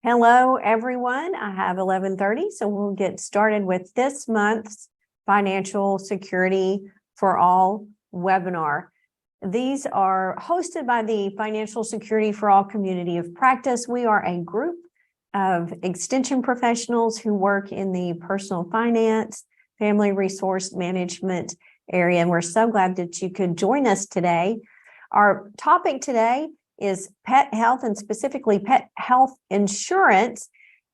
Hello, everyone. I have 11:30, so we'll get started with this month's Financial Security for All webinar. These are hosted by the Financial Security for All community of practice. We are a group of extension professionals who work in the personal finance, family resource management area, and we're so glad that you could join us today. Our topic today is pet health, and specifically pet health insurance.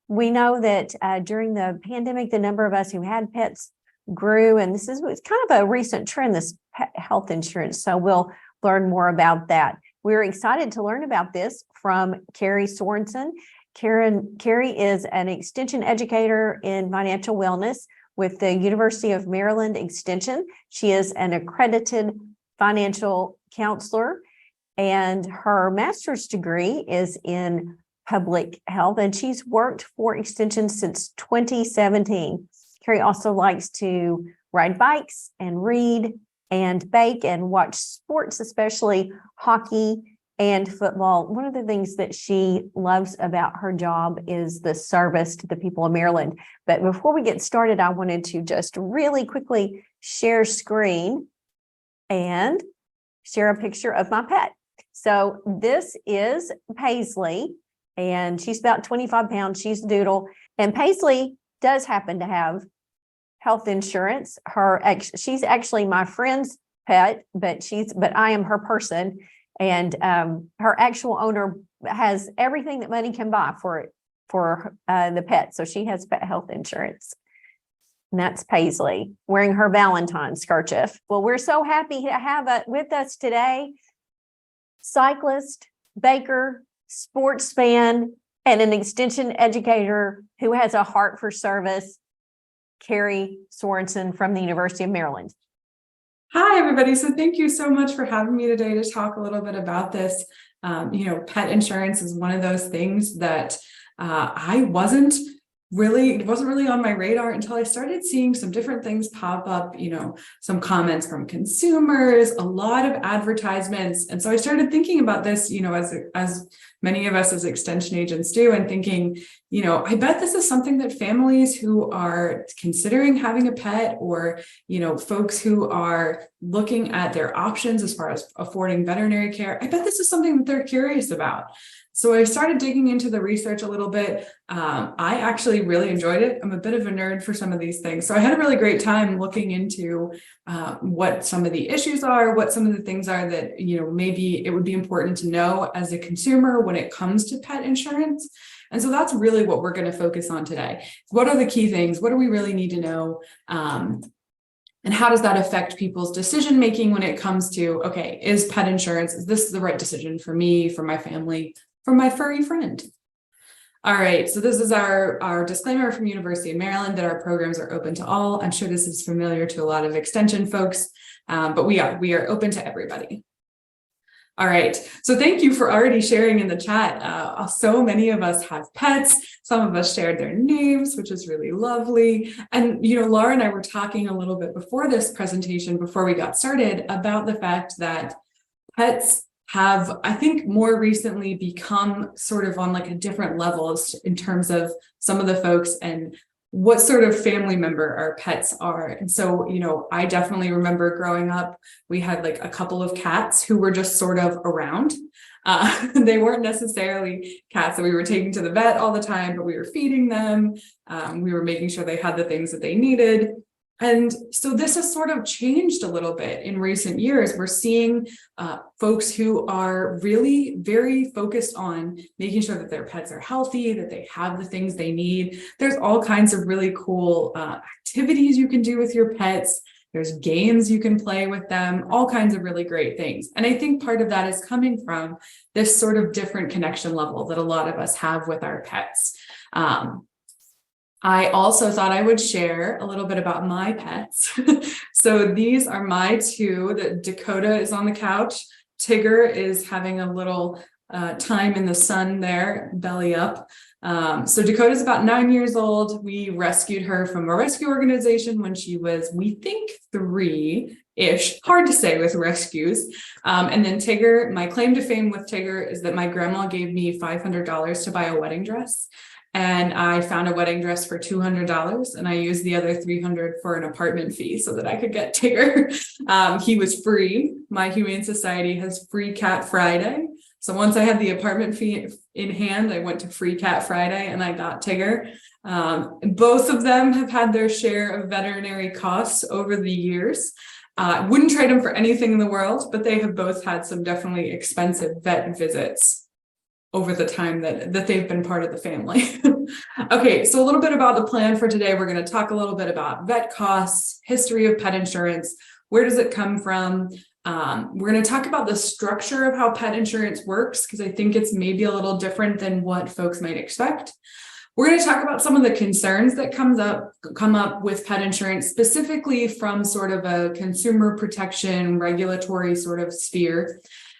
We know that during the pandemic, the number of us who had pets grew, and it's kind of a recent trend, this pet health insurance. So we'll learn more about that. We're excited to learn about this from Carrie Sorenson. Carrie is an extension educator in financial wellness with the University of Maryland Extension. She is an accredited financial counselor, and her master's degree is in public health, and she's worked for Extension since 2017. Carrie also likes to ride bikes and read and bake and watch sports, especially hockey and football. One of the things that she loves about her job is the service to the people of Maryland. But before we get started, I wanted to just really quickly share screen and share a picture of my pet. So this is Paisley, and she's about 25 pounds. She's a doodle, and Paisley does happen to have health insurance. She's actually my friend's pet, but I am her person, and her actual owner has everything that money can buy for the pet. So she has pet health insurance. And that's Paisley wearing her Valentine's kerchief. Well, we're so happy to have with us today cyclist, baker, sports fan, and an extension educator who has a heart for service, Carrie Sorenson from the University of Maryland. Hi, everybody. So thank you so much for having me today to talk a little bit about this. Pet insurance is one of those things that it wasn't really on my radar until I started seeing some different things pop up, some comments from consumers, a lot of advertisements. And so I started thinking about this, as many of us as extension agents do, and thinking, I bet this is something that families who are considering having a pet, or, folks who are looking at their options as far as affording veterinary care, I bet this is something that they're curious about. So I started digging into the research a little bit. I actually really enjoyed it. I'm a bit of a nerd for some of these things. So I had a really great time looking into what some of the issues are, what some of the things are that, maybe it would be important to know as a consumer when it comes to pet insurance. And so that's really what we're going to focus on today. What are the key things? What do we really need to know? And how does that affect people's decision making when it comes to, okay, is pet insurance, is this the right decision for me, for my family, for my furry friend? All right, so this is our disclaimer from University of Maryland that our programs are open to all. I'm sure this is familiar to a lot of extension folks, but we are open to everybody. All right, so thank you for already sharing in the chat. So many of us have pets. Some of us shared their names, which is really lovely. And, Laura and I were talking a little bit before this presentation, before we got started, about the fact that pets have, I think, more recently become sort of on like a different level in terms of some of the folks and what sort of family member our pets are. And so, I definitely remember growing up, we had like a couple of cats who were just sort of around. They weren't necessarily cats that we were taking to the vet all the time, but we were feeding them. We were making sure they had the things that they needed. And so this has sort of changed a little bit in recent years. We're seeing folks who are really very focused on making sure that their pets are healthy, that they have the things they need. There's all kinds of really cool activities you can do with your pets. There's games you can play with them, all kinds of really great things. And I think part of that is coming from this sort of different connection level that a lot of us have with our pets. I also thought I would share a little bit about my pets. So these are my two. Dakota is on the couch. Tigger is having a little time in the sun there, belly up. So Dakota's about 9 years old. We rescued her from a rescue organization when she was, we think, 3-ish. Hard to say with rescues. And then Tigger, my claim to fame with Tigger is that my grandma gave me $500 to buy a wedding dress. And I found a wedding dress for $200, and I used the other $300 for an apartment fee so that I could get Tigger. He was free. My Humane Society has Free Cat Friday. So once I had the apartment fee in hand, I went to Free Cat Friday and I got Tigger. Both of them have had their share of veterinary costs over the years. Wouldn't trade them for anything in the world, but they have both had some definitely expensive vet visits over the time that they've been part of the family. Okay, so a little bit about the plan for today. We're going to talk a little bit about vet costs, history of pet insurance, where does it come from? We're going to talk about the structure of how pet insurance works, because I think it's maybe a little different than what folks might expect. We're going to talk about some of the concerns that come up with pet insurance, specifically from sort of a consumer protection, regulatory sort of sphere.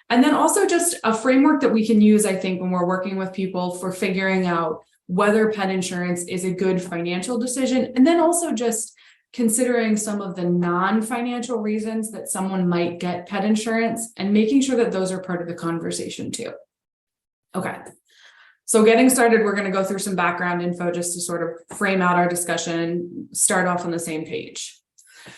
And then also just a framework that we can use, I think, when we're working with people for figuring out whether pet insurance is a good financial decision. And then also just considering some of the non-financial reasons that someone might get pet insurance and making sure that those are part of the conversation too. Okay. So getting started, we're going to go through some background info just to sort of frame out our discussion, start off on the same page.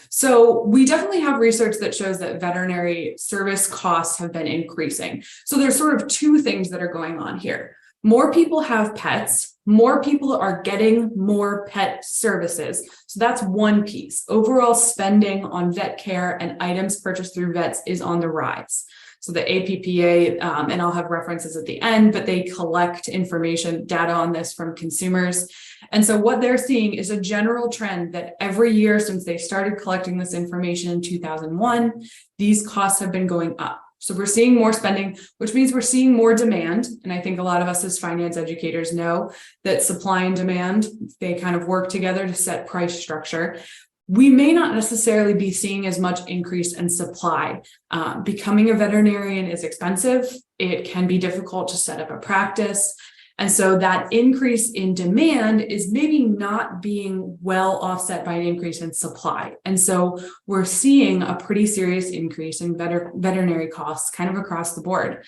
So we definitely have research that shows that veterinary service costs have been increasing. So there's sort of two things that are going on here. More people have pets, more people are getting more pet services. So that's one piece. Overall spending on vet care and items purchased through vets is on the rise. So the APPA, and I'll have references at the end, but they collect information, data on this from consumers. And so what they're seeing is a general trend that every year since they started collecting this information in 2001, these costs have been going up. So we're seeing more spending, which means we're seeing more demand. And I think a lot of us as finance educators know that supply and demand, they kind of work together to set price structure. We may not necessarily be seeing as much increase in supply. Becoming a veterinarian is expensive. It can be difficult to set up a practice. And so that increase in demand is maybe not being well offset by an increase in supply. And so we're seeing a pretty serious increase in veterinary costs kind of across the board.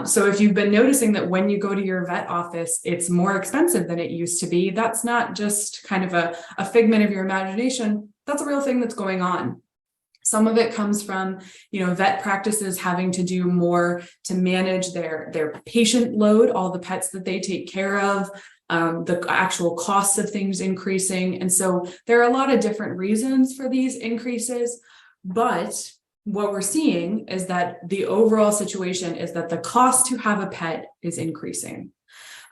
So if you've been noticing that when you go to your vet office, it's more expensive than it used to be, that's not just kind of a figment of your imagination. That's a real thing that's going on. Some of it comes from, vet practices having to do more to manage their patient load, all the pets that they take care of, the actual costs of things increasing. And so there are a lot of different reasons for these increases, but what we're seeing is that the overall situation is that the cost to have a pet is increasing.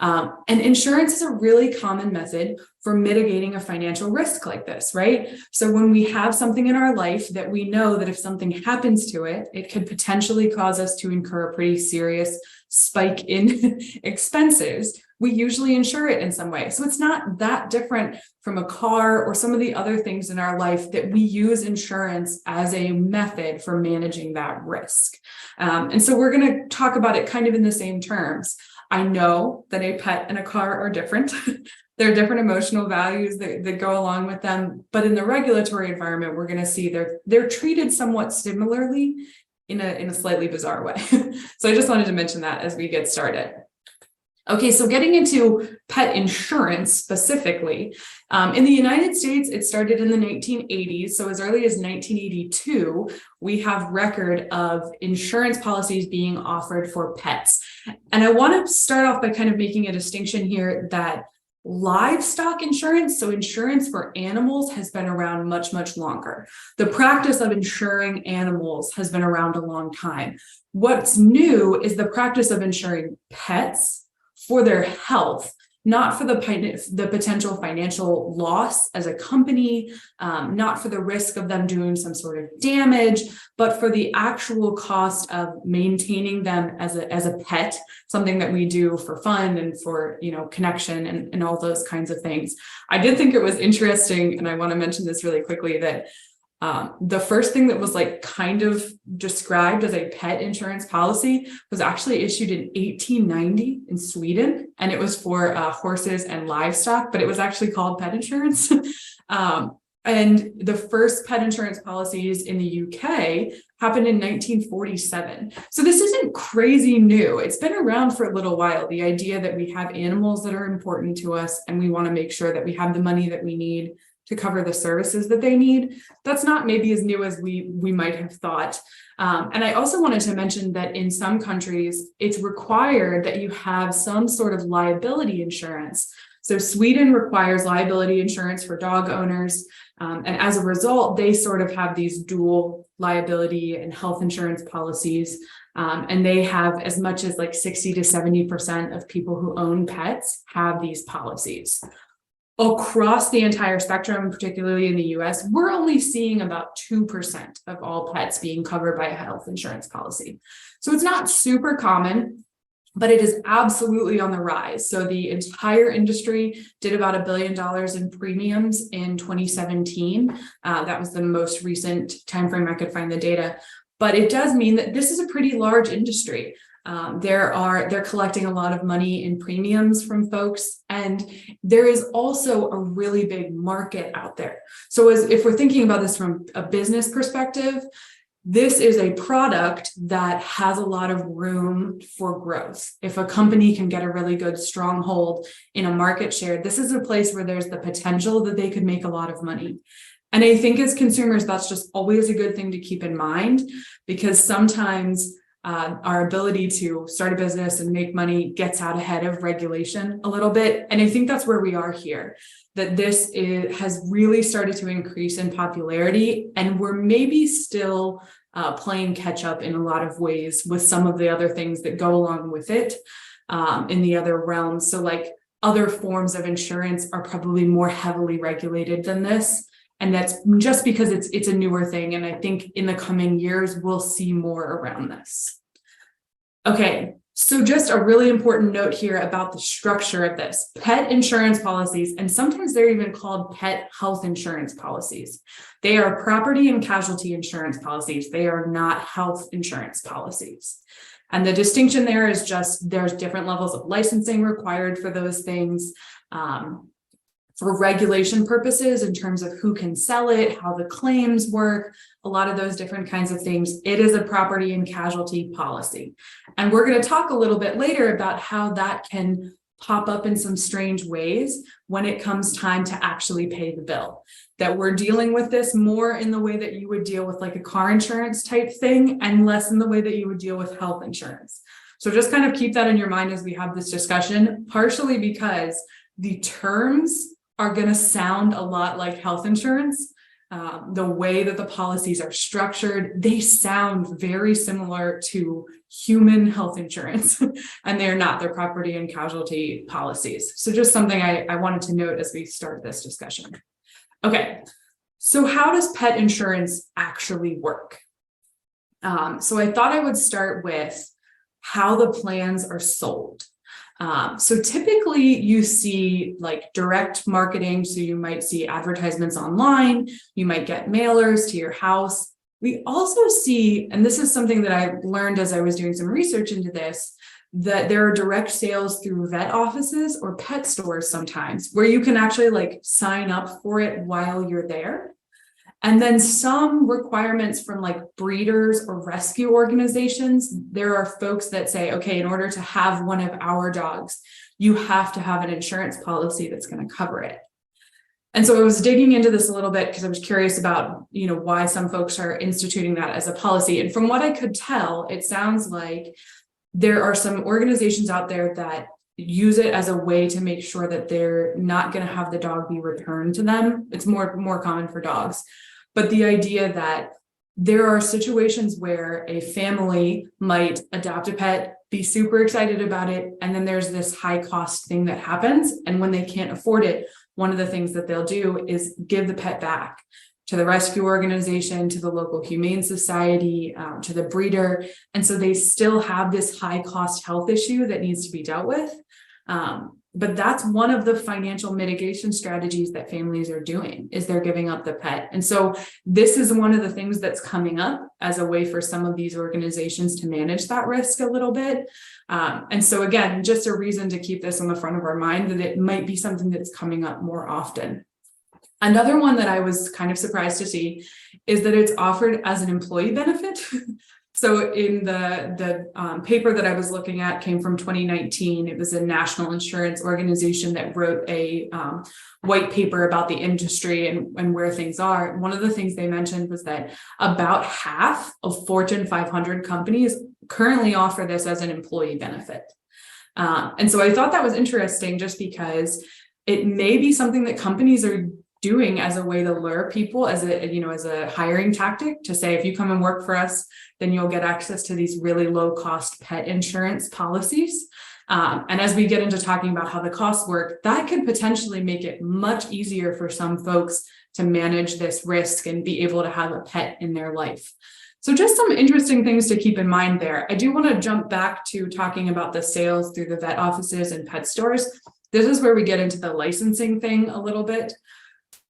And insurance is a really common method for mitigating a financial risk like this, right? So when we have something in our life that we know that if something happens to it, it could potentially cause us to incur a pretty serious spike in expenses, we usually insure it in some way. So it's not that different from a car or some of the other things in our life that we use insurance as a method for managing that risk. And so we're going to talk about it kind of in the same terms. I know that a pet and a car are different. There are different emotional values that go along with them. But in the regulatory environment, we're going to see they're treated somewhat similarly in a slightly bizarre way. So I just wanted to mention that as we get started. Okay, so getting into pet insurance specifically, in the United States, it started in the 1980s. So as early as 1982, we have record of insurance policies being offered for pets. And I want to start off by kind of making a distinction here that livestock insurance, so insurance for animals, has been around much, much longer. The practice of insuring animals has been around a long time. What's new is the practice of insuring pets for their health, not for the potential financial loss as a company, not for the risk of them doing some sort of damage, but for the actual cost of maintaining them as a pet, something that we do for fun and for, connection and all those kinds of things. I did think it was interesting, and I want to mention this really quickly, that The first thing that was like kind of described as a pet insurance policy was actually issued in 1890 in Sweden, and it was for horses and livestock, but it was actually called pet insurance. And the first pet insurance policies in the UK happened in 1947. So this isn't crazy new. It's been around for a little while. The idea that we have animals that are important to us and we want to make sure that we have the money that we need to cover the services that they need. That's not maybe as new as we might have thought. And I also wanted to mention that in some countries, it's required that you have some sort of liability insurance. So Sweden requires liability insurance for dog owners. And as a result, they sort of have these dual liability and health insurance policies. And they have as much as like 60 to 70% of people who own pets have these policies. Across the entire spectrum, particularly in the US, we're only seeing about 2% of all pets being covered by a health insurance policy. So it's not super common, but it is absolutely on the rise. So the entire industry did about $1 billion in premiums in 2017. That was the most recent timeframe I could find the data. But it does mean that this is a pretty large industry. They're collecting a lot of money in premiums from folks, and there is also a really big market out there. So if we're thinking about this from a business perspective, this is a product that has a lot of room for growth. If a company can get a really good stronghold in a market share, this is a place where there's the potential that they could make a lot of money. And I think as consumers, that's just always a good thing to keep in mind, because sometimes our ability to start a business and make money gets out ahead of regulation a little bit. And I think that's where we are here, that this has really started to increase in popularity, and we're maybe still playing catch up in a lot of ways with some of the other things that go along with it in the other realms. So like other forms of insurance are probably more heavily regulated than this. And that's just because it's a newer thing. And I think in the coming years, we'll see more around this. Okay, so just a really important note here about the structure of this. Pet insurance policies, and sometimes they're even called pet health insurance policies. They are property and casualty insurance policies. They are not health insurance policies. And the distinction there is just there's different levels of licensing required for those things. For regulation purposes, in terms of who can sell it, how the claims work, a lot of those different kinds of things, it is a property and casualty policy. And we're going to talk a little bit later about how that can pop up in some strange ways when it comes time to actually pay the bill. That we're dealing with this more in the way that you would deal with like a car insurance type thing, and less in the way that you would deal with health insurance. So just kind of keep that in your mind as we have this discussion, partially because the terms are going to sound a lot like health insurance. The way that the policies are structured, they sound very similar to human health insurance, and they're not. They're property and casualty policies. So just something I wanted to note as we start this discussion. Okay, so how does pet insurance actually work? So I thought I would start with how the plans are sold. So typically you see like direct marketing. So you might see advertisements online, you might get mailers to your house. We also see, and this is something that I learned as I was doing some research into this, that there are direct sales through vet offices or pet stores sometimes, where you can actually like sign up for it while you're there. And then some requirements from like breeders or rescue organizations. There are folks that say, okay, in order to have one of our dogs, you have to have an insurance policy that's going to cover it. And so I was digging into this a little bit because I was curious about, why some folks are instituting that as a policy. And from what I could tell, it sounds like there are some organizations out there that use it as a way to make sure that they're not going to have the dog be returned to them. It's more common for dogs. But the idea that there are situations where a family might adopt a pet, be super excited about it, and then there's this high cost thing that happens. And when they can't afford it, one of the things that they'll do is give the pet back to the rescue organization, to the local humane society, to the breeder. And so they still have this high cost health issue that needs to be dealt with. But that's one of the financial mitigation strategies that families are doing, is they're giving up the pet. And so this is one of the things that's coming up as a way for some of these organizations to manage that risk a little bit. And so again, just a reason to keep this on the front of our mind, that it might be something that's coming up more often. Another one that I was kind of surprised to see is that it's offered as an employee benefit. So in the paper that I was looking at came from 2019. It was a national insurance organization that wrote a white paper about the industry and where things are. One of the things they mentioned was that about half of Fortune 500 companies currently offer this as an employee benefit. And so I thought that was interesting, just because it may be something that companies are doing as a way to lure people, as a hiring tactic, to say, if you come and work for us, then you'll get access to these really low cost pet insurance policies. And as we get into talking about how the costs work, that could potentially make it much easier for some folks to manage this risk and be able to have a pet in their life. So just some interesting things to keep in mind there. I do want to jump back to talking about the sales through the vet offices and pet stores. This is where we get into the licensing thing a little bit.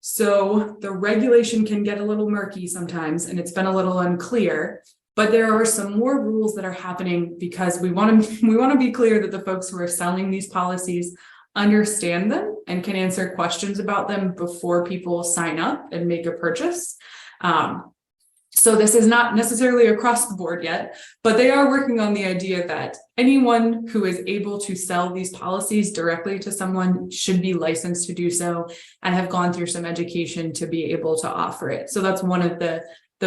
So the regulation can get a little murky sometimes, and it's been a little unclear, but there are some more rules that are happening, because we want to be clear that the folks who are selling these policies understand them and can answer questions about them before people sign up and make a purchase. So this is not necessarily across the board yet, but they are working on the idea that anyone who is able to sell these policies directly to someone should be licensed to do so and have gone through some education to be able to offer it. So that's one of the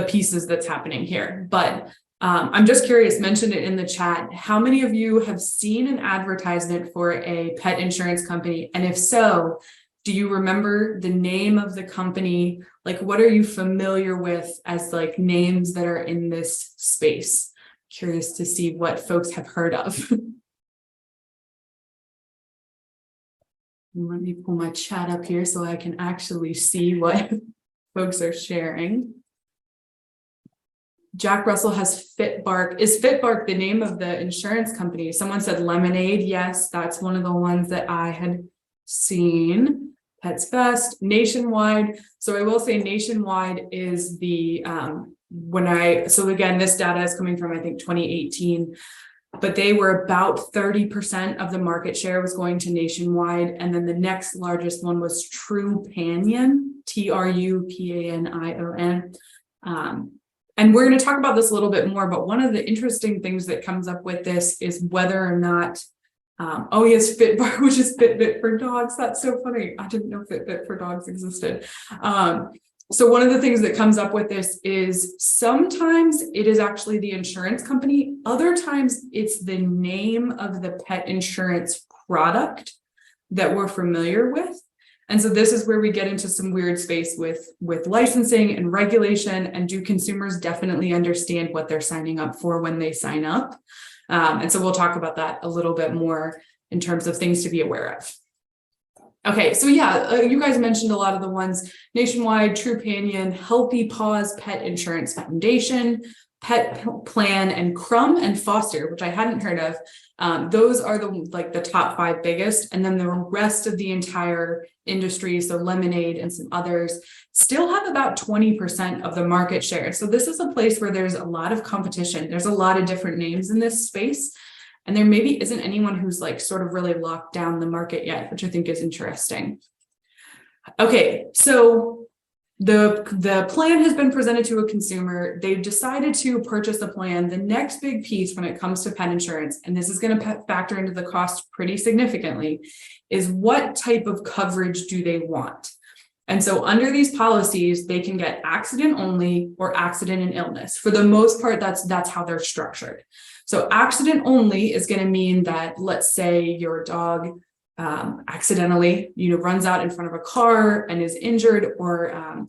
pieces that's happening here. But I'm just curious, mentioned it in the chat, how many of you have seen an advertisement for a pet insurance company? And if so, do you remember the name of the company? Like, what are you familiar with as like names that are in this space? Curious to see what folks have heard of. Let me pull my chat up here so I can actually see what folks are sharing. Jack Russell has FitBark. Is FitBark the name of the insurance company? Someone said Lemonade. Yes, that's one of the ones that I had seen. Pets Best, Nationwide. So I will say Nationwide is the so again, this data is coming from, I think, 2018, but they were about 30% of the market share was going to Nationwide. And then the next largest one was Trupanion, Trupanion. And we're going to talk about this a little bit more, but one of the interesting things that comes up with this is whether or not yes, FitBark, which is Fitbit for dogs. That's so funny. I didn't know Fitbit for dogs existed. So one of the things that comes up with this is sometimes it is actually the insurance company. Other times it's the name of the pet insurance product that we're familiar with. And so this is where we get into some weird space with licensing and regulation. And do consumers definitely understand what they're signing up for when they sign up? And so we'll talk about that a little bit more in terms of things to be aware of. Okay, so yeah, you guys mentioned a lot of the ones: Nationwide, Trupanion, Healthy Paws Pet Insurance Foundation, Pet Plan, and Crumb and Foster, which I hadn't heard of. Those are the top 5 biggest, and then the rest of the entire industry, so Lemonade and some others, still have about 20% of the market share. So this is a place where there's a lot of competition. There's a lot of different names in this space, and there maybe isn't anyone who's like sort of really locked down the market yet, which I think is interesting. Okay, so the plan has been presented to a consumer. They've decided to purchase a plan. The next big piece when it comes to pet insurance, and this is going to factor into the cost pretty significantly, is what type of coverage do they want? And so under these policies, they can get accident only or accident and illness. For the most part, that's how they're structured. So accident only is going to mean that, let's say your dog accidentally, runs out in front of a car and is injured, or,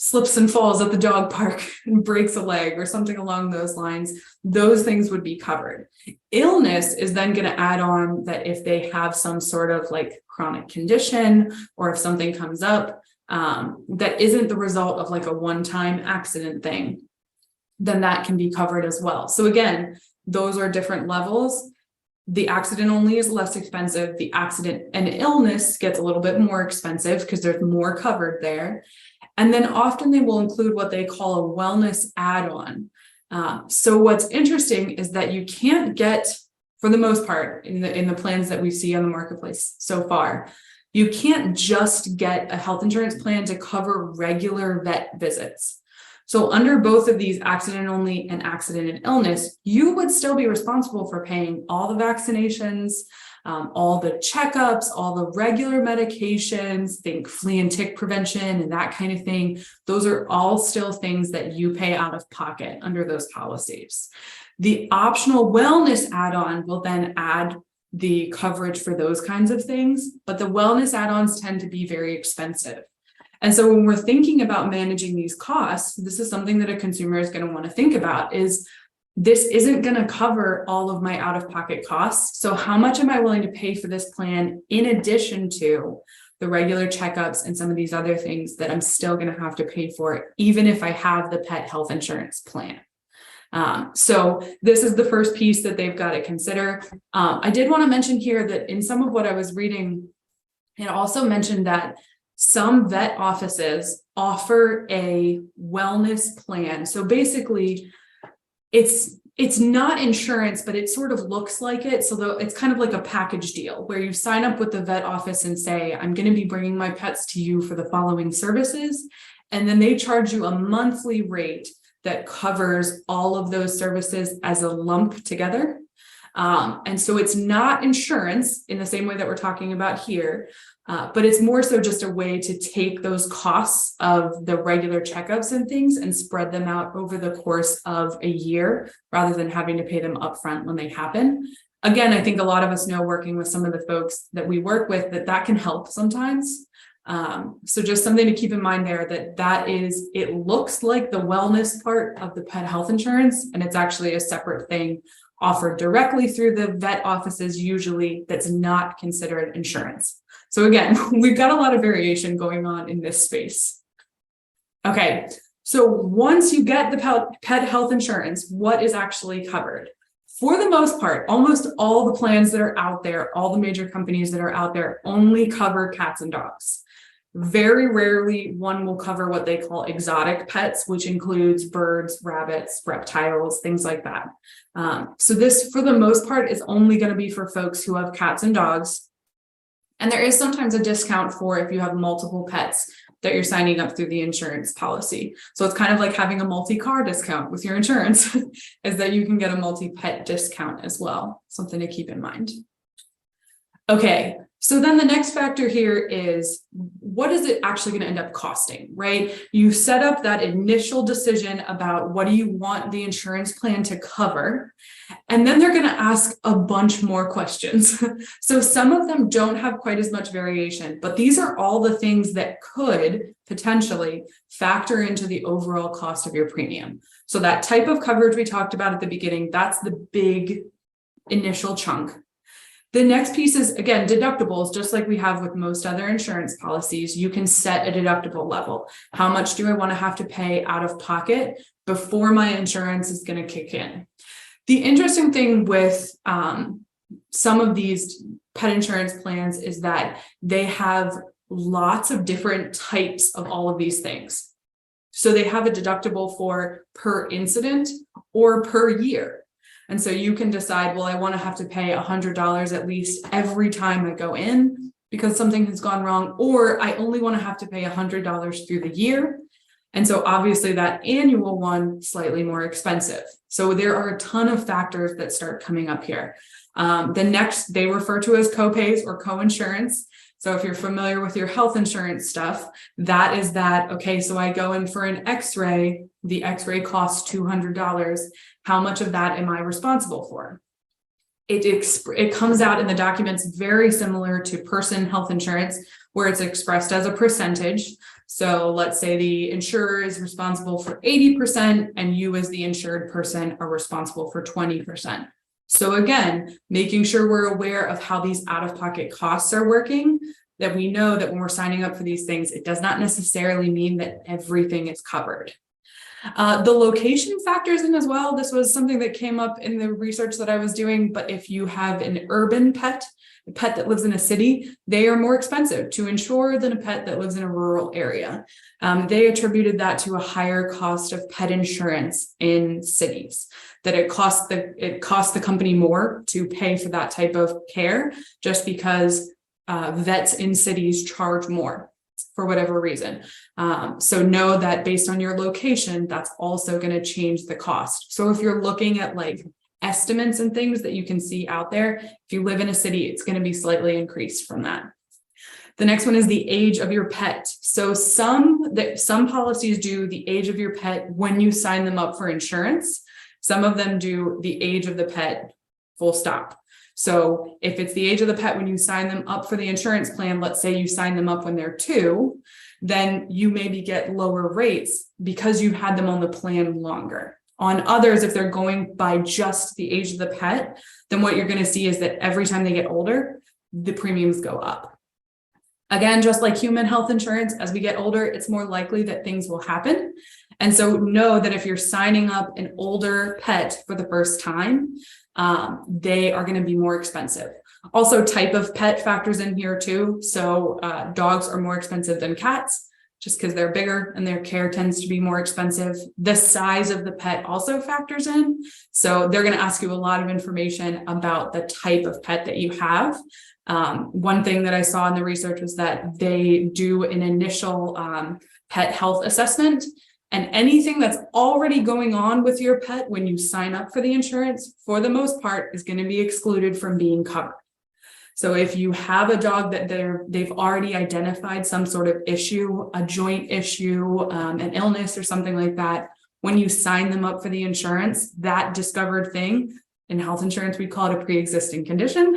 slips and falls at the dog park and breaks a leg or something along those lines. Those things would be covered. Illness is then going to add on that if they have some sort of like chronic condition, or if something comes up that isn't the result of like a one-time accident thing, then that can be covered as well. So again, those are different levels. The accident only is less expensive. The accident and illness gets a little bit more expensive because there's more covered there. And then often they will include what they call a wellness add-on. So what's interesting is that you can't get, for the most part, in the plans that we see on the marketplace so far, you can't just get a health insurance plan to cover regular vet visits. So under both of these, accident only and accident and illness, you would still be responsible for paying all the vaccinations, all the checkups, all the regular medications, think flea and tick prevention and that kind of thing. Those are all still things that you pay out of pocket under those policies. The optional wellness add-on will then add the coverage for those kinds of things, but the wellness add-ons tend to be very expensive. And so when we're thinking about managing these costs, this is something that a consumer is going to want to think about is this isn't going to cover all of my out-of-pocket costs. So how much am I willing to pay for this plan in addition to the regular checkups and some of these other things that I'm still going to have to pay for, even if I have the pet health insurance plan? So this is the first piece that they've got to consider. I did want to mention here that in some of what I was reading, it also mentioned that some vet offices offer a wellness plan. So basically, it's not insurance, but it sort of looks like it. So it's kind of like a package deal where you sign up with the vet office and say, I'm going to be bringing my pets to you for the following services. And then they charge you a monthly rate that covers all of those services as a lump together. And so it's not insurance in the same way that we're talking about here, but it's more so just a way to take those costs of the regular checkups and things and spread them out over the course of a year rather than having to pay them upfront when they happen. Again, I think a lot of us know, working with some of the folks that we work with, that can help sometimes. So just something to keep in mind there, it looks like the wellness part of the pet health insurance, and it's actually a separate thing offered directly through the vet offices, usually, that's not considered insurance. So again, we've got a lot of variation going on in this space. Okay, so once you get the pet health insurance, what is actually covered? For the most part, almost all the plans that are out there, all the major companies that are out there only cover cats and dogs. Very rarely one will cover what they call exotic pets, which includes birds, rabbits, reptiles, things like that. So this, for the most part, is only going to be for folks who have cats and dogs. And there is sometimes a discount for if you have multiple pets that you're signing up through the insurance policy. So it's kind of like having a multi-car discount with your insurance, is that you can get a multi-pet discount as well. Something to keep in mind. Okay, so then the next factor here is, what is it actually going to end up costing, right? You set up that initial decision about what do you want the insurance plan to cover, and then they're going to ask a bunch more questions. So some of them don't have quite as much variation, but these are all the things that could potentially factor into the overall cost of your premium. So that type of coverage we talked about at the beginning, that's the big initial chunk. The next piece is, again, deductibles. Just like we have with most other insurance policies, you can set a deductible level. How much do I want to have to pay out of pocket before my insurance is going to kick in? The interesting thing with some of these pet insurance plans is that they have lots of different types of all of these things. So they have a deductible for per incident or per year. And so you can decide, well, I want to have to pay $100 at least every time I go in because something has gone wrong, or I only want to have to pay $100 through the year. And so obviously that annual one, slightly more expensive. So there are a ton of factors that start coming up here. The next, they refer to as copays or co-insurance. So if you're familiar with your health insurance stuff, that is that, okay, so I go in for an x-ray, the x-ray costs $200. How much of that am I responsible for? It comes out in the documents very similar to person health insurance, where it's expressed as a percentage. So let's say the insurer is responsible for 80% and you as the insured person are responsible for 20%. So again, making sure we're aware of how these out-of-pocket costs are working, that we know that when we're signing up for these things, it does not necessarily mean that everything is covered. The location factors in as well. This was something that came up in the research that I was doing, but if you have an urban pet, a pet that lives in a city, they are more expensive to insure than a pet that lives in a rural area. They attributed that to a higher cost of pet insurance in cities, that it costs the company more to pay for that type of care just because vets in cities charge more for whatever reason. So know that based on your location, that's also going to change the cost. So if you're looking at like estimates and things that you can see out there, if you live in a city, it's going to be slightly increased from that. The next one is the age of your pet. So some policies do the age of your pet when you sign them up for insurance. Some of them do the age of the pet, full stop. So if it's the age of the pet when you sign them up for the insurance plan, let's say you sign them up when they're 2, then you maybe get lower rates because you've had them on the plan longer. On others, if they're going by just the age of the pet, then what you're going to see is that every time they get older, the premiums go up. Again, just like human health insurance, as we get older, it's more likely that things will happen. And so know that if you're signing up an older pet for the first time, they are going to be more expensive. Also, type of pet factors in here too. So dogs are more expensive than cats just because they're bigger and their care tends to be more expensive. The size of the pet also factors in. So they're going to ask you a lot of information about the type of pet that you have. One thing that I saw in the research was that they do an initial pet health assessment, and anything that's already going on with your pet when you sign up for the insurance, for the most part, is going to be excluded from being covered. So if you have a dog that they've already identified some sort of issue, a joint issue, an illness or something like that, when you sign them up for the insurance, that discovered thing, in health insurance, we call it a pre-existing condition.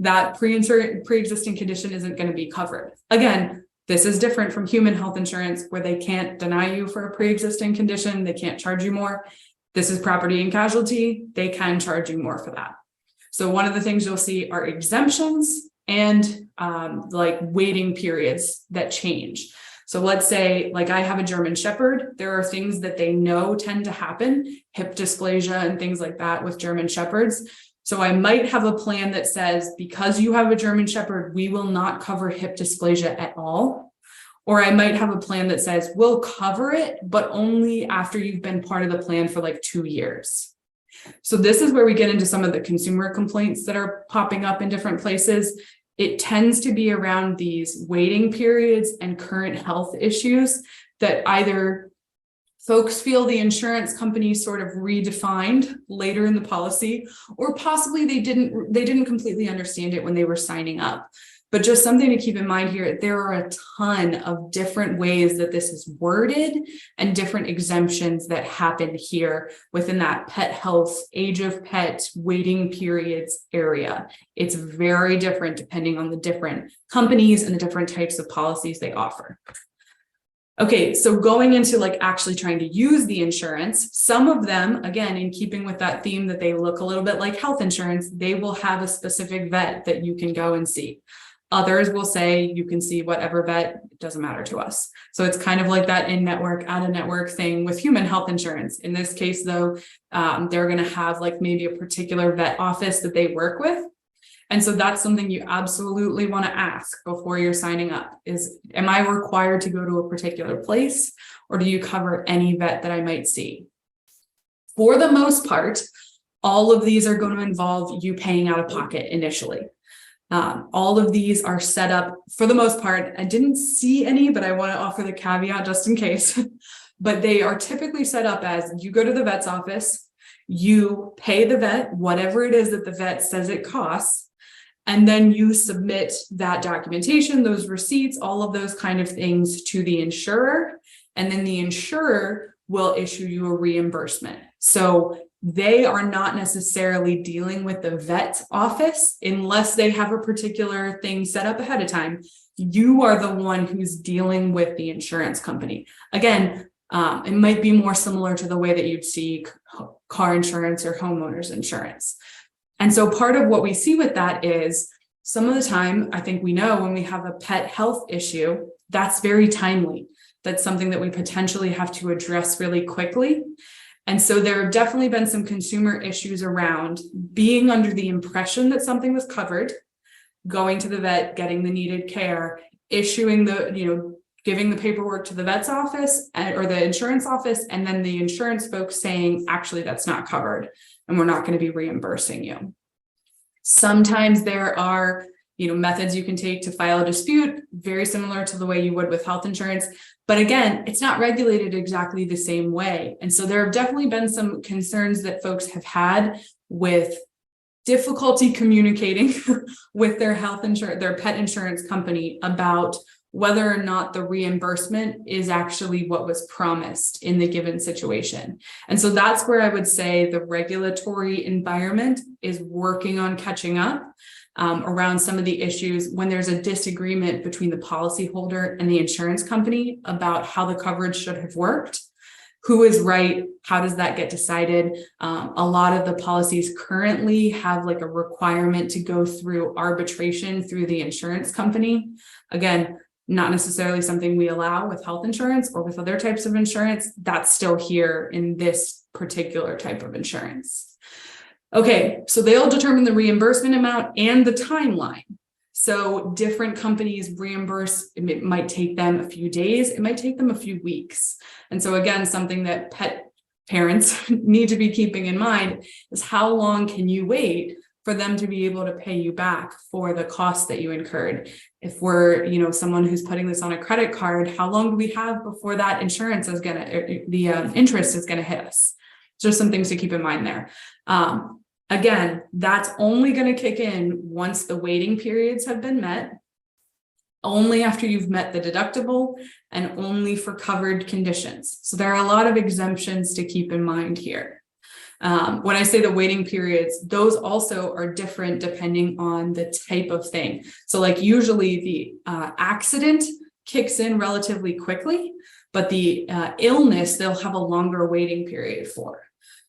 That pre-existing condition isn't going to be covered. Again, this is different from human health insurance where they can't deny you for a pre-existing condition. They can't charge you more. This is property and casualty. They can charge you more for that. So one of the things you'll see are exemptions and like waiting periods that change. So let's say, like I have a German Shepherd, there are things that they know tend to happen, hip dysplasia and things like that with German Shepherds. So I might have a plan that says, because you have a German Shepherd, we will not cover hip dysplasia at all. Or I might have a plan that says, we'll cover it, but only after you've been part of the plan for like 2 years. So this is where we get into some of the consumer complaints that are popping up in different places. It tends to be around these waiting periods and current health issues that either folks feel the insurance company sort of redefined later in the policy, or possibly they didn't completely understand it when they were signing up. But just something to keep in mind here, there are a ton of different ways that this is worded and different exemptions that happen here within that pet health, age of pet, waiting periods area. It's very different depending on the different companies and the different types of policies they offer. Okay, so going into like actually trying to use the insurance, some of them, again, in keeping with that theme that they look a little bit like health insurance, they will have a specific vet that you can go and see. Others will say you can see whatever vet, it doesn't matter to us. So it's kind of like that in-network, out-of-network thing with human health insurance. In this case, though, they're going to have like maybe a particular vet office that they work with. And so that's something you absolutely want to ask before you're signing up is, am I required to go to a particular place, or do you cover any vet that I might see? For the most part, all of these are going to involve you paying out of pocket initially. All of these are set up for the most part. I didn't see any, but I want to offer the caveat just in case. But they are typically set up as you go to the vet's office, you pay the vet whatever it is that the vet says it costs, and then you submit that documentation, those receipts, all of those kind of things to the insurer, and then the insurer will issue you a reimbursement. So they are not necessarily dealing with the vet's office unless they have a particular thing set up ahead of time. You are the one who's dealing with the insurance company. Again, it might be more similar to the way that you'd see car insurance or homeowners insurance. And so part of what we see with that is some of the time, I think we know when we have a pet health issue, that's very timely. That's something that we potentially have to address really quickly. And so there have definitely been some consumer issues around being under the impression that something was covered, going to the vet, getting the needed care, issuing giving the paperwork to the vet's office or the insurance office, and then the insurance folks saying, actually, that's not covered and we're not going to be reimbursing you. Sometimes there are methods you can take to file a dispute, very similar to the way you would with health insurance. But again, it's not regulated exactly the same way. And so there have definitely been some concerns that folks have had with difficulty communicating with their pet insurance company about whether or not the reimbursement is actually what was promised in the given situation. And so that's where I would say the regulatory environment is working on catching up around some of the issues when there's a disagreement between the policyholder and the insurance company about how the coverage should have worked. Who is right? How does that get decided? A lot of the policies currently have like a requirement to go through arbitration through the insurance company. Again, not necessarily something we allow with health insurance or with other types of insurance. That's still here in this particular type of insurance. Okay, so they'll determine the reimbursement amount and the timeline. So different companies reimburse, it might take them a few days, it might take them a few weeks. And so again, something that pet parents need to be keeping in mind is how long can you wait for them to be able to pay you back for the costs that you incurred. If we're, someone who's putting this on a credit card, how long do we have before that insurance is the interest is gonna hit us? Just some things to keep in mind there. Again, that's only going to kick in once the waiting periods have been met, only after you've met the deductible, and only for covered conditions. So there are a lot of exemptions to keep in mind here. When I say the waiting periods, those also are different depending on the type of thing. So like usually the accident kicks in relatively quickly, but the illness, they'll have a longer waiting period for.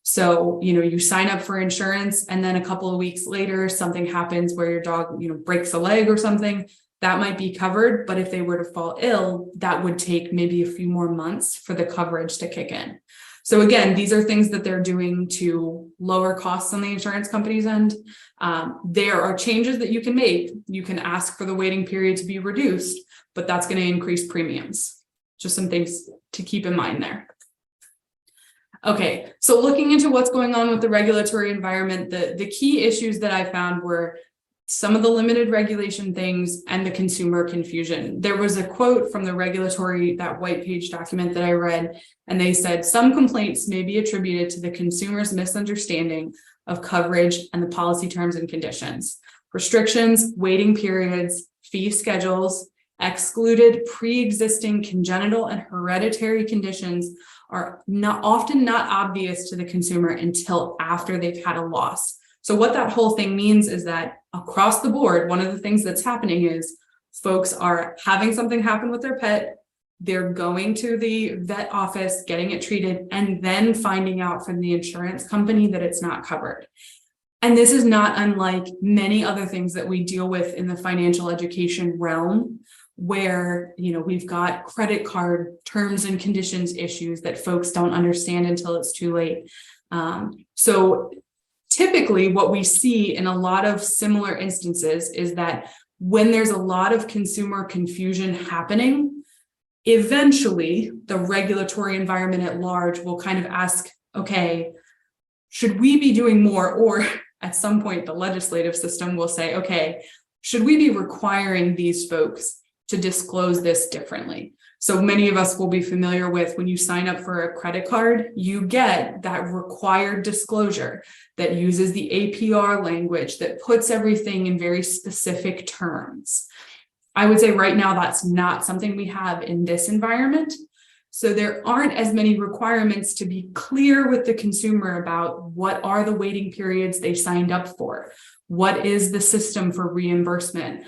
So, you sign up for insurance and then a couple of weeks later, something happens where your dog, breaks a leg or something, that might be covered. But if they were to fall ill, that would take maybe a few more months for the coverage to kick in. So again, these are things that they're doing to lower costs on the insurance company's end. There are changes that you can make. You can ask for the waiting period to be reduced, but that's going to increase premiums. Just some things to keep in mind there. Okay, so looking into what's going on with the regulatory environment, the key issues that I found were some of the limited regulation things and the consumer confusion. There was a quote from the that white page document that I read, and they said, some complaints may be attributed to the consumer's misunderstanding of coverage and the policy terms and conditions. Restrictions, waiting periods, fee schedules, excluded pre-existing congenital and hereditary conditions are often not obvious to the consumer until after they've had a loss. So what that whole thing means is that across the board, one of the things that's happening is folks are having something happen with their pet, they're going to the vet office, getting it treated, and then finding out from the insurance company that it's not covered. And this is not unlike many other things that we deal with in the financial education realm, where we've got credit card terms and conditions issues that folks don't understand until it's too late. So typically what we see in a lot of similar instances is that when there's a lot of consumer confusion happening, eventually the regulatory environment at large will kind of ask, okay, should we be doing more? Or at some point the legislative system will say, okay, should we be requiring these folks to disclose this differently? So many of us will be familiar with when you sign up for a credit card, you get that required disclosure that uses the APR language that puts everything in very specific terms. I would say right now that's not something we have in this environment. So there aren't as many requirements to be clear with the consumer about what are the waiting periods they signed up for. What is the system for reimbursement?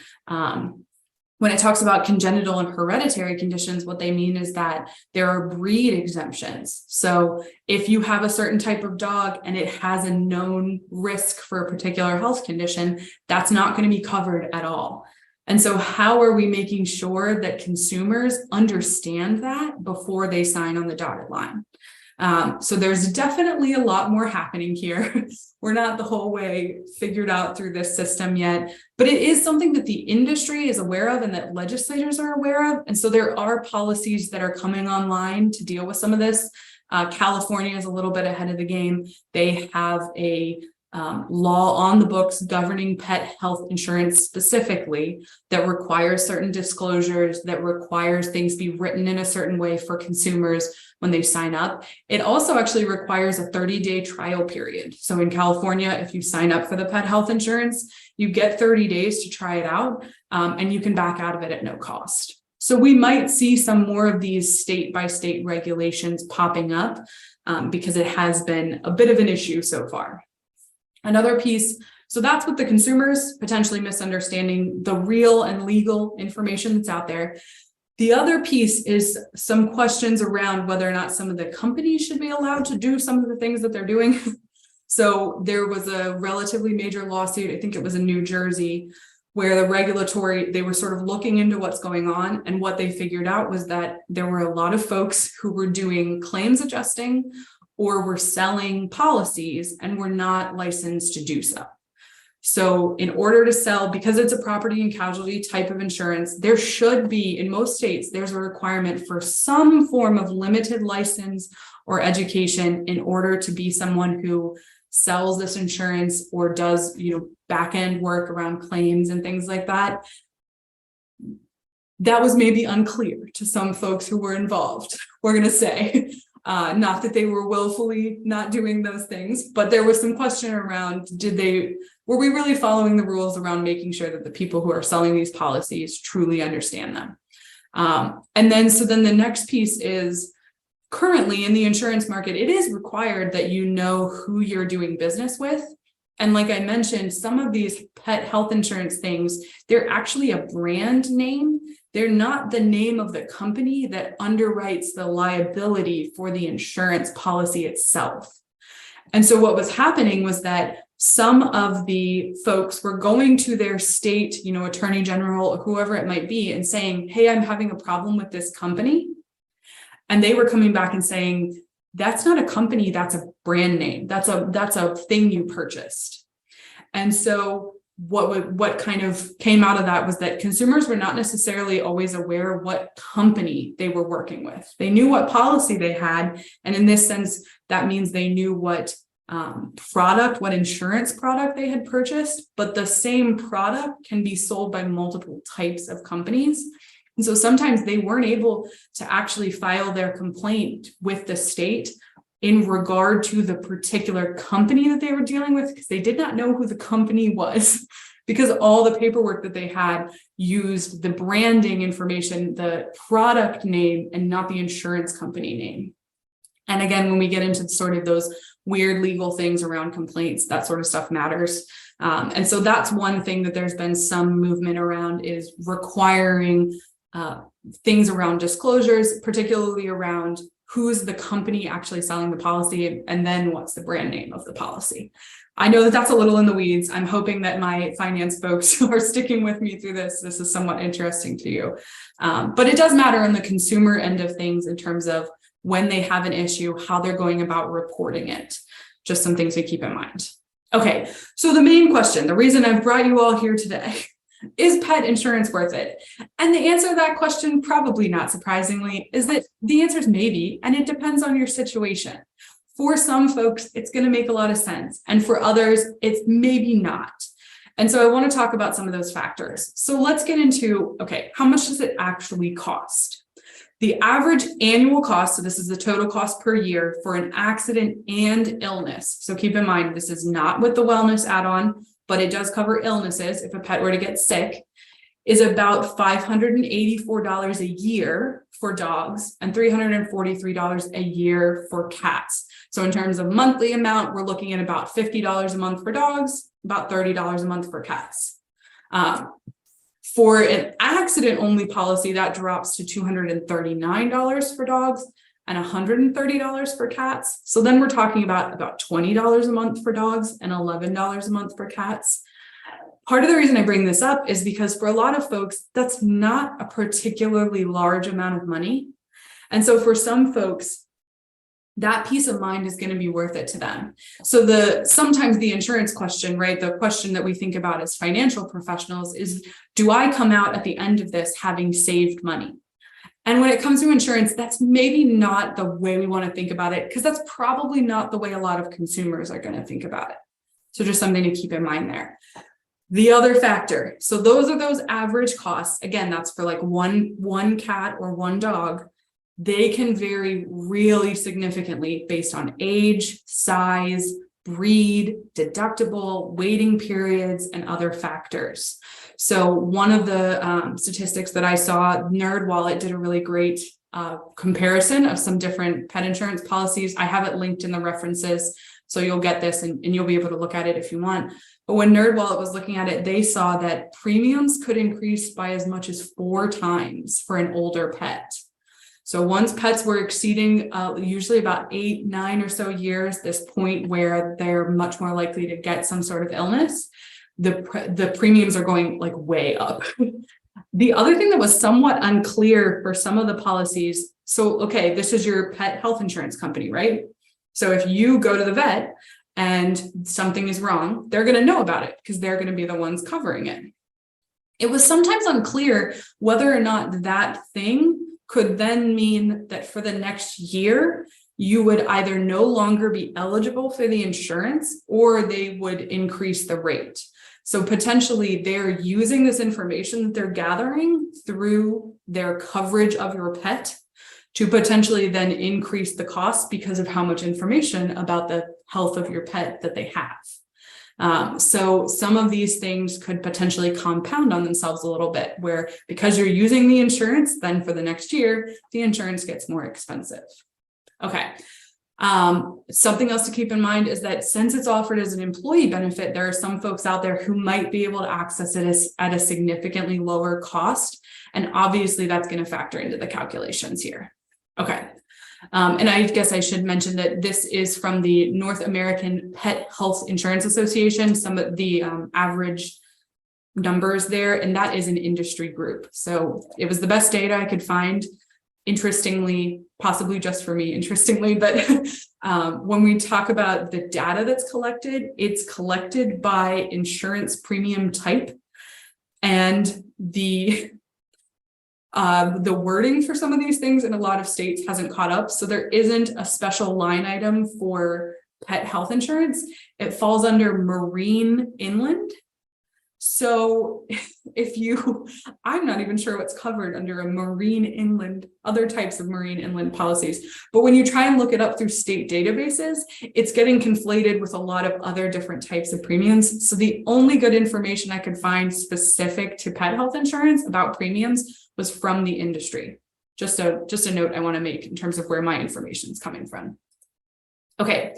When it talks about congenital and hereditary conditions, what they mean is that there are breed exemptions. So if you have a certain type of dog and it has a known risk for a particular health condition, that's not going to be covered at all. And so how are we making sure that consumers understand that before they sign on the dotted line? So there's definitely a lot more happening here. We're not the whole way figured out through this system yet, but it is something that the industry is aware of and that legislators are aware of. And so there are policies that are coming online to deal with some of this. California is a little bit ahead of the game. They have a law on the books governing pet health insurance specifically that requires certain disclosures, that requires things be written in a certain way for consumers when they sign up. It also actually requires a 30-day trial period. So in California, if you sign up for the pet health insurance, you get 30 days to try it out, and you can back out of it at no cost. So we might see some more of these state-by-state regulations popping up because it has been a bit of an issue so far. Another piece, so that's with the consumers potentially misunderstanding the real and legal information that's out there. The other piece is some questions around whether or not some of the companies should be allowed to do some of the things that they're doing. So there was a relatively major lawsuit, I think it was in New Jersey, where they were sort of looking into what's going on. And what they figured out was that there were a lot of folks who were doing claims adjusting or were selling policies and were not licensed to do so. So in order to sell, because it's a property and casualty type of insurance, there should be, in most states, there's a requirement for some form of limited license or education in order to be someone who sells this insurance or does, back end work around claims and things like that. That was maybe unclear to some folks who were involved, we're going to say. Not that they were willfully not doing those things, but there was some question around, were we really following the rules around making sure that the people who are selling these policies truly understand them? And then the next piece is, currently in the insurance market, it is required that you know who you're doing business with. And like I mentioned, some of these pet health insurance things, they're actually a brand name. They're not the name of the company that underwrites the liability for the insurance policy itself. And so what was happening was that some of the folks were going to their state, attorney general, or whoever it might be, and saying, hey, I'm having a problem with this company. And they were coming back and saying, that's not a company, that's a brand name. That's a thing you purchased. And so what kind of came out of that was that consumers were not necessarily always aware what company they were working with. They knew what policy they had. And in this sense, that means they knew what what insurance product they had purchased, but the same product can be sold by multiple types of companies. And so sometimes they weren't able to actually file their complaint with the state in regard to the particular company that they were dealing with, because they did not know who the company was, because all the paperwork that they had used the branding information, the product name, and not the insurance company name. And again, when we get into sort of those weird legal things around complaints, that sort of stuff matters. And so that's one thing that there's been some movement around, is requiring things around disclosures, particularly around who's the company actually selling the policy, and then what's the brand name of the policy. I know that that's a little in the weeds. I'm hoping that my finance folks are sticking with me through this. This is somewhat interesting to you. But it does matter on the consumer end of things in terms of when they have an issue, how they're going about reporting it. Just some things to keep in mind. Okay, so the main question, the reason I've brought you all here today, is pet insurance worth it? And the answer to that question, probably not surprisingly, is that the answer is maybe, and it depends on your situation. For some folks, it's going to make a lot of sense. And for others, it's maybe not. And so I want to talk about some of those factors. So let's get into, okay, how much does it actually cost? The average annual cost, so this is the total cost per year for an accident and illness. So keep in mind, this is not with the wellness add-on, but it does cover illnesses if a pet were to get sick, is about $584 a year for dogs and $343 a year for cats. So in terms of monthly amount, we're looking at about $50 a month for dogs, about $30 a month for cats. For an accident-only policy, that drops to $239 for dogs and $130 for cats. So then we're talking about $20 a month for dogs and $11 a month for cats. Part of the reason I bring this up is because for a lot of folks, that's not a particularly large amount of money. And so for some folks, that peace of mind is going to be worth it to them. So sometimes the insurance question, right? The question that we think about as financial professionals is, do I come out at the end of this having saved money? And when it comes to insurance, that's maybe not the way we want to think about it, because that's probably not the way a lot of consumers are going to think about it. So just something to keep in mind there. The other factor, so those are those average costs. Again, that's for like one cat or one dog. They can vary really significantly based on age, size, breed, deductible, waiting periods, and other factors. So one of the statistics that I saw, NerdWallet did a really great comparison of some different pet insurance policies. I have it linked in the references, so you'll get this and you'll be able to look at it if you want. But when NerdWallet was looking at it, they saw that premiums could increase by as much as 4 times for an older pet. So once pets were exceeding usually about 8, 9 or so years, this point where they're much more likely to get some sort of illness, the premiums are going like way up. The other thing that was somewhat unclear for some of the policies, so okay, this is your pet health insurance company, right? So if you go to the vet and something is wrong, they're going to know about it because they're going to be the ones covering it. It was sometimes unclear whether or not that thing could then mean that for the next year, you would either no longer be eligible for the insurance or they would increase the rate. So potentially they're using this information that they're gathering through their coverage of your pet to potentially then increase the cost because of how much information about the health of your pet that they have. So some of these things could potentially compound on themselves a little bit, where because you're using the insurance, then for the next year, the insurance gets more expensive. Okay. Something else to keep in mind is that since it's offered as an employee benefit, there are some folks out there who might be able to access it at a significantly lower cost. And obviously that's going to factor into the calculations here. Okay. And I guess I should mention that this is from the North American Pet Health Insurance Association, some of the average numbers there, and that is an industry group. So it was the best data I could find. Interestingly, possibly just for me, interestingly, but when we talk about the data that's collected, it's collected by insurance premium type, and the wording for some of these things in a lot of states hasn't caught up. So there isn't a special line item for pet health insurance. It falls under marine inland. So I'm not even sure what's covered under a marine inland, other types of marine inland policies. But when you try and look it up through state databases, it's getting conflated with a lot of other different types of premiums. So the only good information I could find specific to pet health insurance about premiums was from the industry. Just a note I want to make in terms of where my information is coming from. Okay,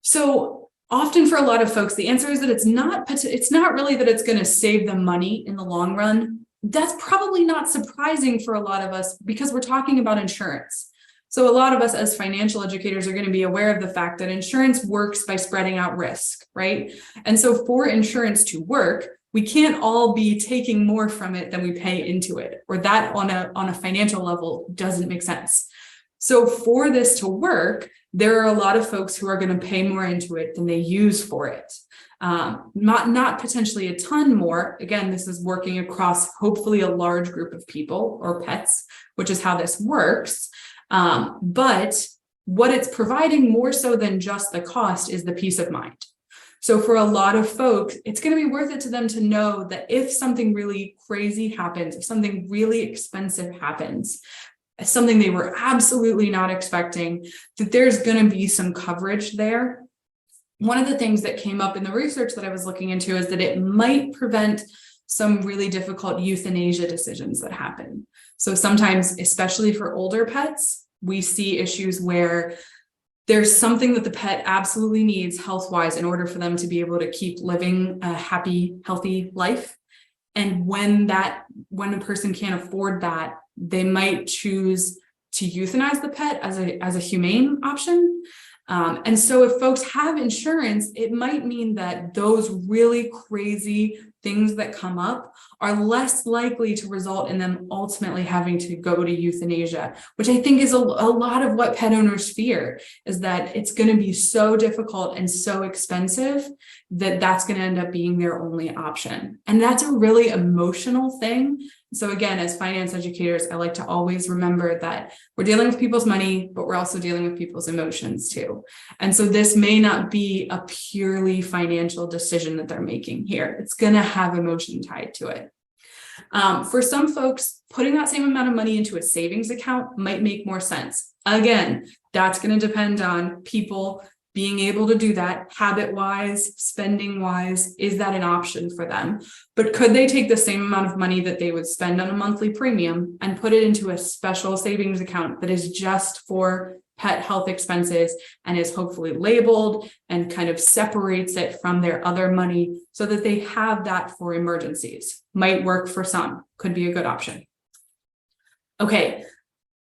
so often for a lot of folks, the answer is that it's not really that it's going to save them money in the long run. That's probably not surprising for a lot of us because we're talking about insurance. So a lot of us as financial educators are going to be aware of the fact that insurance works by spreading out risk, right? And so for insurance to work, we can't all be taking more from it than we pay into it, or that on a financial level doesn't make sense. So for this to work, there are a lot of folks who are going to pay more into it than they use for it. Not potentially a ton more. Again, this is working across hopefully a large group of people or pets, which is how this works. But what it's providing more so than just the cost is the peace of mind. So for a lot of folks, it's going to be worth it to them to know that if something really crazy happens, if something really expensive happens, something they were absolutely not expecting, that there's going to be some coverage there. One of the things that came up in the research that I was looking into is that it might prevent some really difficult euthanasia decisions that happen. So sometimes, especially for older pets, we see issues where there's something that the pet absolutely needs health-wise in order for them to be able to keep living a happy, healthy life. And when a person can't afford that, they might choose to euthanize the pet as a humane option. And so if folks have insurance, it might mean that those really crazy, things that come up are less likely to result in them ultimately having to go to euthanasia, which I think is a lot of what pet owners fear, is that it's going to be so difficult and so expensive that that's going to end up being their only option. And that's a really emotional thing. So again, as finance educators, I like to always remember that we're dealing with people's money, but we're also dealing with people's emotions too. And so this may not be a purely financial decision that they're making here. It's going to have emotion tied to it. For some folks, putting that same amount of money into a savings account might make more sense. Again, that's going to depend on people being able to do that habit-wise, spending-wise. Is that an option for them? But could they take the same amount of money that they would spend on a monthly premium and put it into a special savings account that is just for pet health expenses and is hopefully labeled and kind of separates it from their other money so that they have that for emergencies? Might work for some, could be a good option. Okay,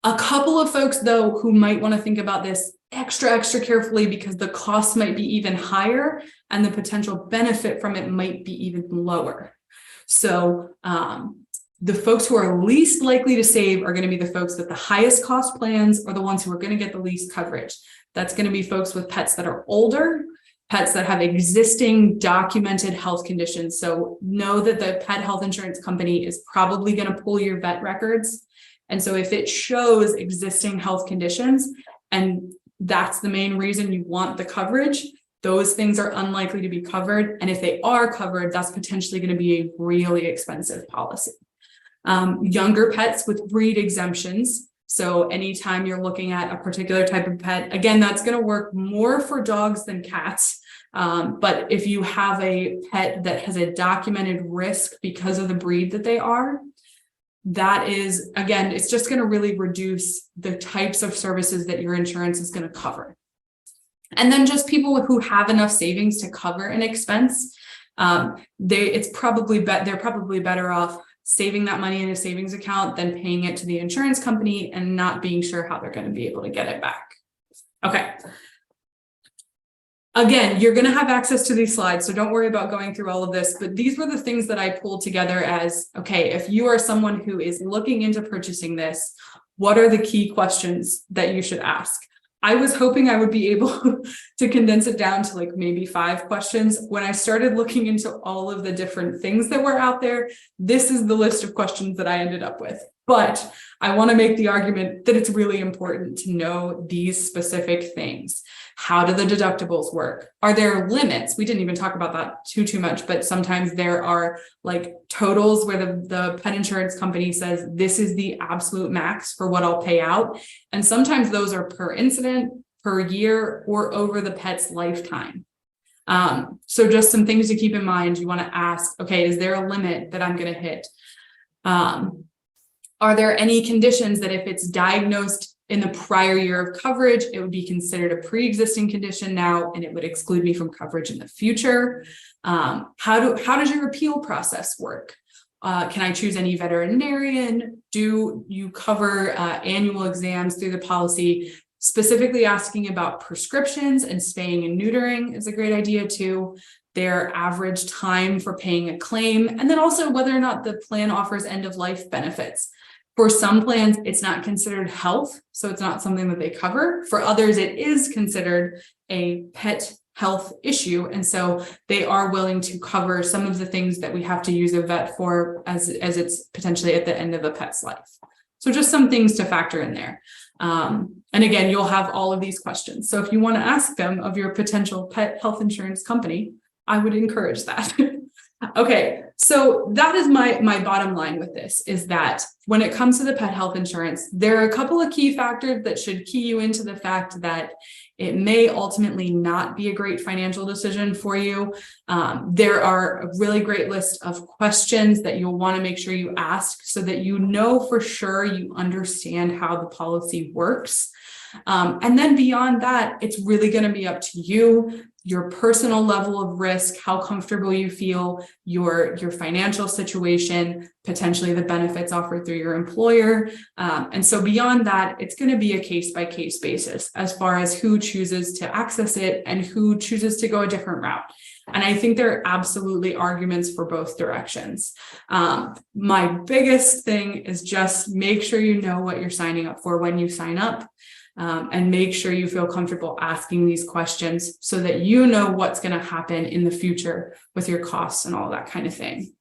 a couple of folks though who might want to think about this extra carefully because the cost might be even higher and the potential benefit from it might be even lower. So the folks who are least likely to save are going to be the folks with the highest cost plans or the ones who are going to get the least coverage. That's going to be folks with pets that are older, pets that have existing documented health conditions. So know that the pet health insurance company is probably going to pull your vet records. And so if it shows existing health conditions, and that's the main reason you want the coverage, those things are unlikely to be covered. And if they are covered, that's potentially going to be a really expensive policy. Younger pets with breed exemptions. So anytime you're looking at a particular type of pet, again, that's going to work more for dogs than cats. But if you have a pet that has a documented risk because of the breed that they are, that is, again, it's just going to really reduce the types of services that your insurance is going to cover. And then just people who have enough savings to cover an expense, they're probably better off saving that money in a savings account than paying it to the insurance company and not being sure how they're going to be able to get it back. Okay. Again, you're going to have access to these slides, so don't worry about going through all of this, but these were the things that I pulled together as, okay, if you are someone who is looking into purchasing this, what are the key questions that you should ask? I was hoping I would be able to condense it down to like maybe 5 questions. When I started looking into all of the different things that were out there, this is the list of questions that I ended up with. But I want to make the argument that it's really important to know these specific things. How do the deductibles work? Are there limits? We didn't even talk about that too much, but sometimes there are like totals where the pet insurance company says, this is the absolute max for what I'll pay out. And sometimes those are per incident, per year, or over the pet's lifetime. So just some things to keep in mind. You want to ask, okay, is there a limit that I'm going to hit? Are there any conditions that if it's diagnosed in the prior year of coverage, it would be considered a pre-existing condition now, and it would exclude me from coverage in the future? How does your appeal process work? Can I choose any veterinarian? Do you cover annual exams through the policy? Specifically asking about prescriptions and spaying and neutering is a great idea too. Their average time for paying a claim, and then also whether or not the plan offers end-of-life benefits. For some plans, it's not considered health, so it's not something that they cover. For others, it is considered a pet health issue, and so they are willing to cover some of the things that we have to use a vet for as it's potentially at the end of a pet's life. So just some things to factor in there. And again, you'll have all of these questions. So if you want to ask them of your potential pet health insurance company, I would encourage that. Okay, so that is my bottom line with this, is that when it comes to the pet health insurance, there are a couple of key factors that should key you into the fact that it may ultimately not be a great financial decision for you. There are a really great list of questions that you'll want to make sure you ask so that you know for sure you understand how the policy works. And then beyond that, it's really going to be up to you, your personal level of risk, how comfortable you feel, your financial situation, potentially the benefits offered through your employer. And so beyond that, it's going to be a case-by-case basis as far as who chooses to access it and who chooses to go a different route. And I think there are absolutely arguments for both directions. My biggest thing is just make sure you know what you're signing up for when you sign up. And make sure you feel comfortable asking these questions so that you know what's going to happen in the future with your costs and all that kind of thing.